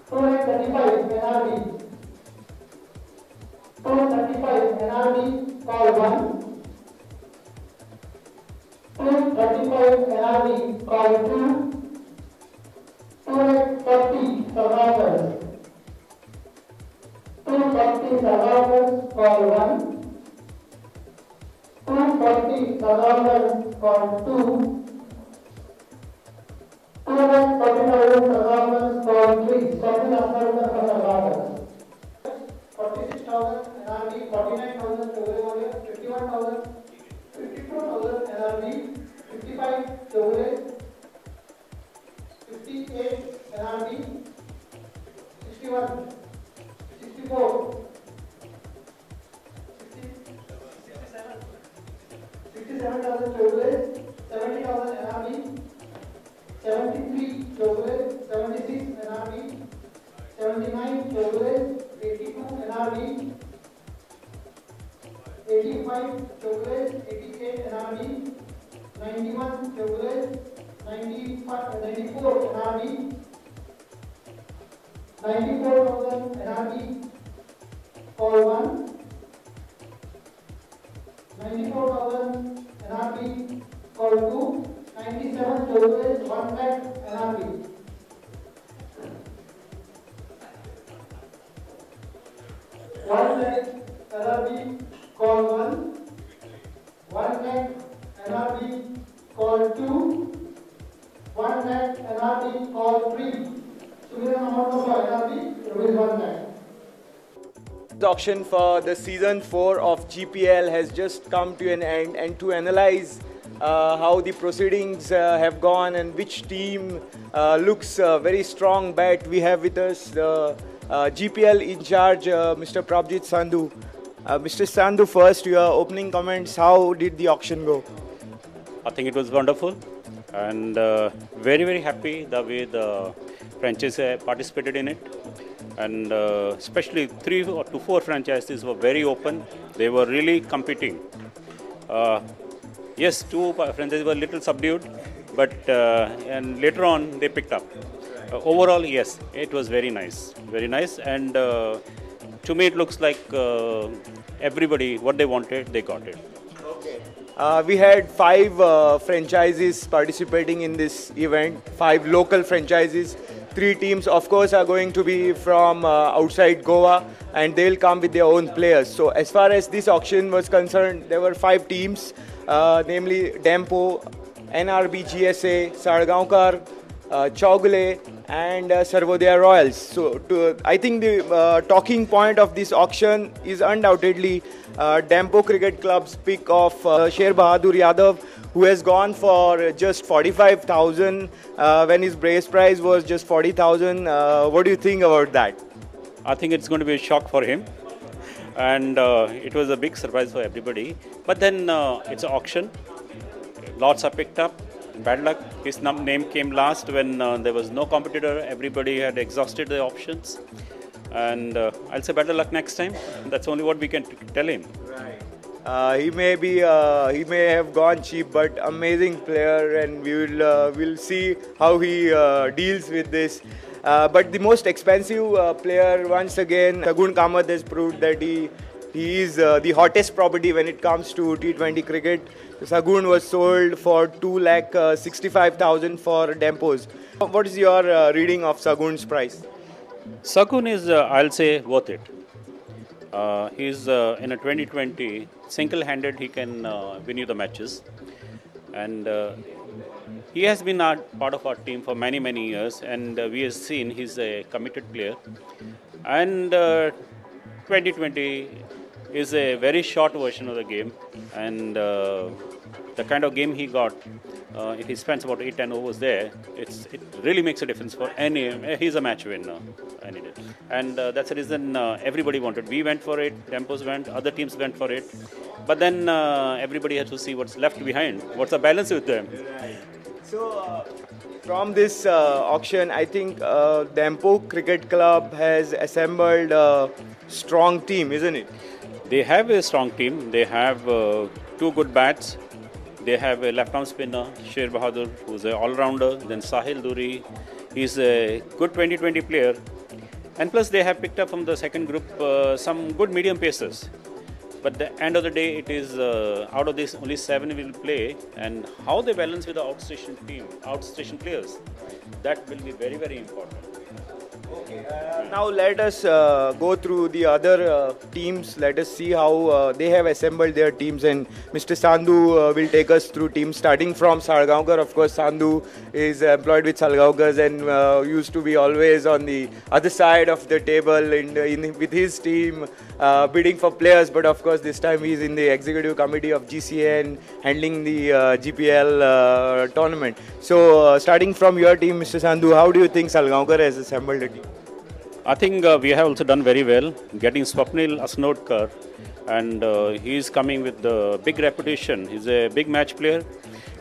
235 NRB. 235 NRB, call 1. 235 NRB, call 2. 240 survivors. 240 survivors, call 1. 240 survivors, call 2. 240,000 survivors, call 3. Stopping after the survivors. 46,000 NRB, 49,000 Chevrolet, 51,000, 52,000 NRB, 55 Chevrolet, 58 NRB, 61, 64, 67,000 Chevrolet, 70,000 NRB, 73 Chevrolet, 76 NRB, 79 Chevrolet, 82 NRB, 85 Chevrolet, 88 NRB, 91 Chevrolet, 94 NRB, 94,000 NRB, call 1. 94,000 NRB, call 2. 97 Chevrolet, 1 lakh NRB. 1 lakh NRB, call 1. 1 lakh NRB, call 2. 1 lakh NRB, call 3. Similar amount of NRB, rupees 1 lakh. The auction for the season 4 of GPL has just come to an end, and to analyze how the proceedings have gone and which team looks very strong bet, we have with us the GPL in charge, Mr. Prabjit Sandhu. Mr. Sandhu, first your opening comments. How did the auction go? I think it was wonderful, and very happy the way the franchise participated in it, and especially 3 to 4 franchises were very open. They were really competing. Yes, 2 franchises were a little subdued, but and later on they picked up. Overall, yes, it was very nice, and to me it looks like everybody, what they wanted, they got it. Okay. We had 5 franchises participating in this event, 5 local franchises. 3 teams, of course, are going to be from outside Goa, and they'll come with their own players. So as far as this auction was concerned, there were 5 teams, namely Dempo, NRB GSA, Sargaonkar, Chaugule, and Sarvodaya Royals. So I think the talking point of this auction is undoubtedly Dempo Cricket Club's pick of Sher Bahadur Yadav, who has gone for just 45,000 when his base price was just 40,000. What do you think about that? I think it's going to be a shock for him, and it was a big surprise for everybody. But then it's an auction. Lots are picked up. Bad luck. His name came last when there was no competitor. Everybody had exhausted the options. And I'll say better luck next time. That's only what we can tell him. Right. He may have gone cheap, but amazing player, and we'll see how he deals with this. But the most expensive player, once again, Sagun Kamath has proved that he is the hottest property when it comes to T20 cricket. Sagun was sold for 2,65,000 for Dempos. What is your reading of Sagun's price? Sagun is, I'll say, worth it. He's in a 2020, single-handed he can win you the matches. And he has been part of our team for many years, and we have seen he's a committed player. And 2020 is a very short version of the game, and the kind of game he got, if he spends about 8-10 overs there, it really makes a difference for any. He's a match winner, any day. And that's the reason everybody wanted. We went for it, Tempos went, other teams went for it. But then everybody has to see what's left behind, what's the balance with them. Right. So from this auction, I think Dempo Cricket Club has assembled a strong team, isn't it? They have a strong team. They have 2 good bats. They have a left-arm spinner, Sher Bahadur, who's an all-rounder. Then Sahil Duri, he's a good 2020 player. And plus they have picked up from the second group some good medium pacers. But the end of the day, it is out of this only 7 will play, and how they balance with the outstation players, that will be very, very important. Now let us go through the other teams. Let us see how they have assembled their teams, and Mr. Sandhu will take us through teams starting from Salgaonkar. Of course, Sandhu is employed with Salgaonkars and used to be always on the other side of the table with his team bidding for players. But of course, this time he is in the executive committee of GCN handling the GPL tournament. So starting from your team, Mr. Sandhu, how do you think Salgaonkar has assembled a team? I think we have also done very well getting Swapnil Asnodkar, and he is coming with the big reputation. He's a big match player.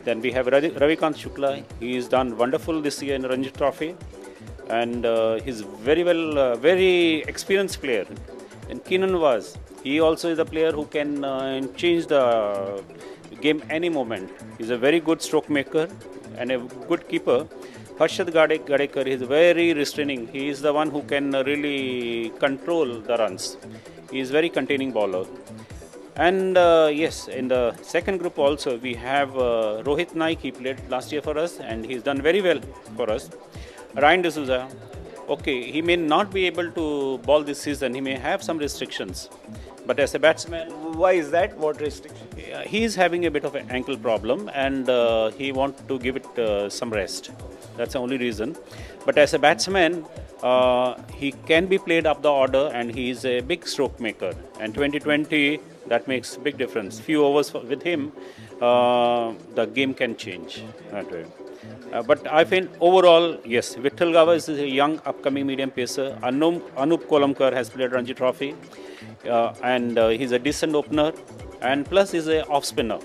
Then we have Ravikant Shukla. He has done wonderful this year in Ranji Trophy, and he's very experienced player. And Keenan Vaz, he also is a player who can change the game any moment. He's a very good stroke maker and a good keeper. Harshad Gadekar is very restraining. He is the one who can really control the runs. He is very containing bowler. And yes, in the second group also we have Rohit Naik. He played last year for us and he's done very well for us. Ryan D'Souza, okay, he may not be able to bowl this season. He may have some restrictions. But as a batsman, why is that? What restriction? He is having a bit of an ankle problem and he wants to give it some rest. That's the only reason. But as a batsman, he can be played up the order and he is a big stroke maker. And 2020, that makes big difference. Few overs with him, the game can change that way. But I feel overall, yes, Vittal Gava is a young upcoming medium pacer. Anup Kolamkar has played Ranji Trophy and he's a decent opener and plus he's a off spinner.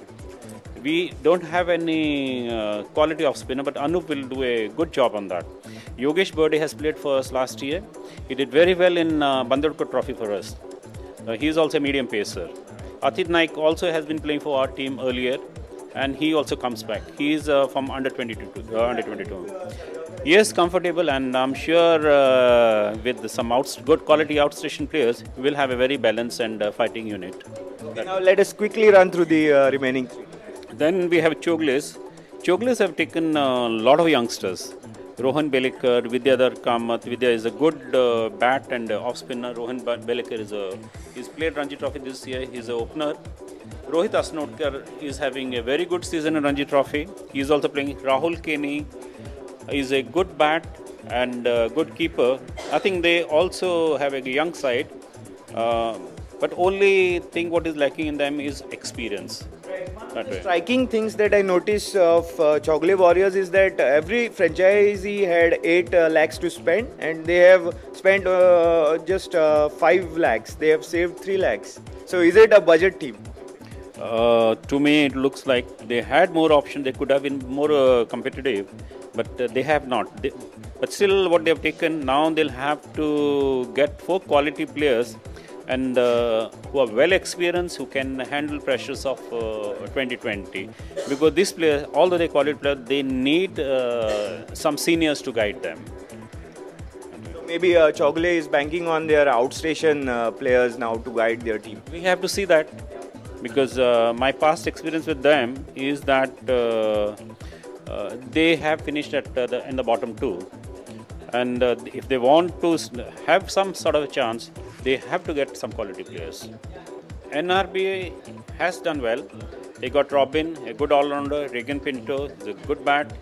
We don't have any quality off spinner, but Anup will do a good job on that. Yogesh Burde has played for us last year. He did very well in Bandurkar Trophy for us. He is also a medium pacer. Atit Naik also has been playing for our team earlier, and he also comes back. He is from under 22. Yes, comfortable, and I'm sure with some good quality outstation players, we will have a very balanced and fighting unit. Okay, now let us quickly run through the remaining three. Then we have Chogles. Chogles have taken a lot of youngsters. Rohan Belekar, Vidyadhar Kamath. Vidya is a good bat and off spinner. Rohan Belekar he's played Ranji Trophy this year. He's an opener. Rohit Asnodkar is having a very good season in Ranji Trophy. He is also playing. Rahul Kenny is a good bat and good keeper. I think they also have a young side. But only thing what is lacking in them is experience. Striking things that I noticed of Chogle Warriors is that every franchisee had 8 lakhs to spend and they have spent just 5 lakhs. They have saved 3 lakhs. So is it a budget team? To me it looks like they had more options. They could have been more competitive, but they have not. But still what they have taken, now they'll have to get 4 quality players and who are well experienced, who can handle pressures of 2020. Because these players, although they quality players, they need some seniors to guide them. So maybe Chogle is banking on their outstation players now to guide their team. We have to see that, because my past experience with them is that they have finished at in the bottom 2. And if they want to have some sort of a chance, they have to get some quality players. NRBA has done well. They got Robin, a good all-rounder. Regan Pinto is a good bat.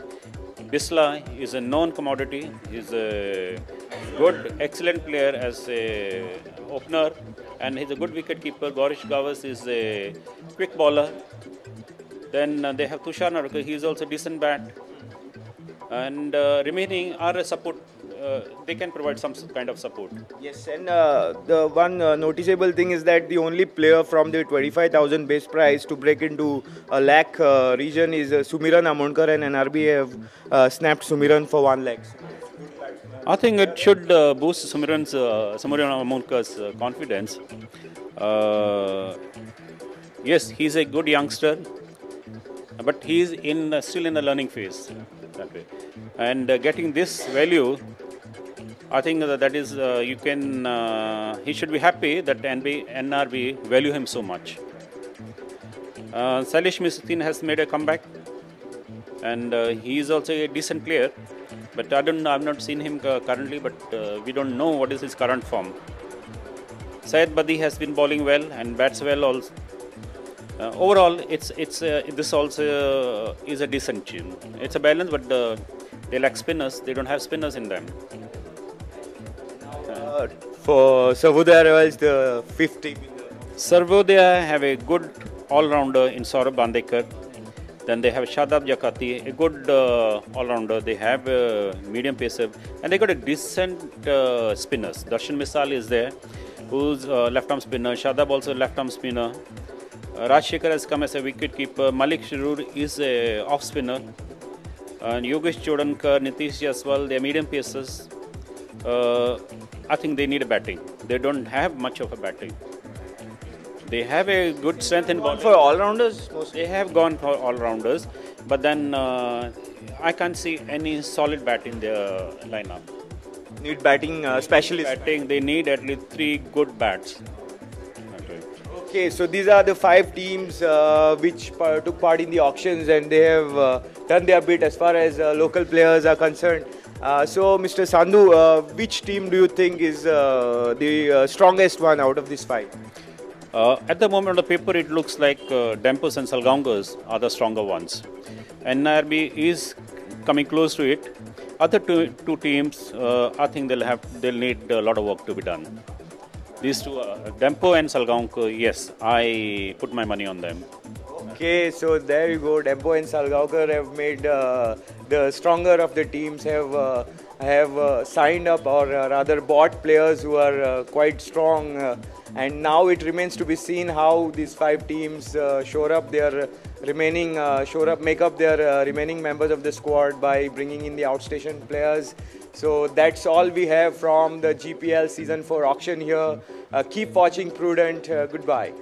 Bisla is a known commodity. He's a good, excellent player as a opener, and he's a good wicket keeper. Gaurish Gavas is a quick bowler. Then they have Tushar Narkar. He is also a decent bat. And remaining are a support. They can provide some kind of support. Yes, and the one noticeable thing is that the only player from the 25,000 base price to break into a lakh region is Sumiran Amonkar, and NRB have snapped Sumiran for 1 lakh. I think it should boost Sumiran Amonkar's confidence. Yes, he's a good youngster, but he's still in the learning phase. That way. And getting this value, I think that is you can. He should be happy that NRB value him so much. Salish Misutin has made a comeback, and he is also a decent player. But I've not seen him currently. But we don't know what is his current form. Syed Badi has been bowling well and bats well also. Overall, this also is a decent team. It's a balance, but they lack spinners. They don't have spinners in them. For Sarvodaya is the fifth team. Sarvodaya have a good all-rounder in Saurabh Bandekar. Then they have Shadab Jakati, a good all-rounder. They have medium pacer, and they got a decent spinners. Darshan Misal is there, who's left-arm spinner. Shadab also left-arm spinner. Rajshekhar has come as a wicket-keeper. Malik Shirur is a off-spinner. And Yogesh Chodankar, Nitish Jaswal, they are medium pacers. I think they need a batting. They don't have much of a batting. They have a good strength in bowling. For all-rounders? They have gone for all-rounders, but then I can't see any solid bat in their lineup. Need batting specialists. Batting, they need at least 3 good bats. Okay, so these are the 5 teams which took part in the auctions, and they have done their bit as far as local players are concerned. So, Mr. Sandhu, which team do you think is the strongest one out of these 5? At the moment on the paper, it looks like Dempos and Salgaonkars are the stronger ones. NRB is coming close to it. Other two teams, I think they'll need a lot of work to be done. These two, Dempo and Salgaonkar, yes, I put my money on them. Okay, so there you go. Dempo and Salgaonkar have made the stronger of the teams have signed up, or rather bought players who are quite strong. And now it remains to be seen how these 5 teams make up their remaining members of the squad by bringing in the outstation players. So that's all we have from the GPL Season 4 auction here. Keep watching Prudent. Goodbye.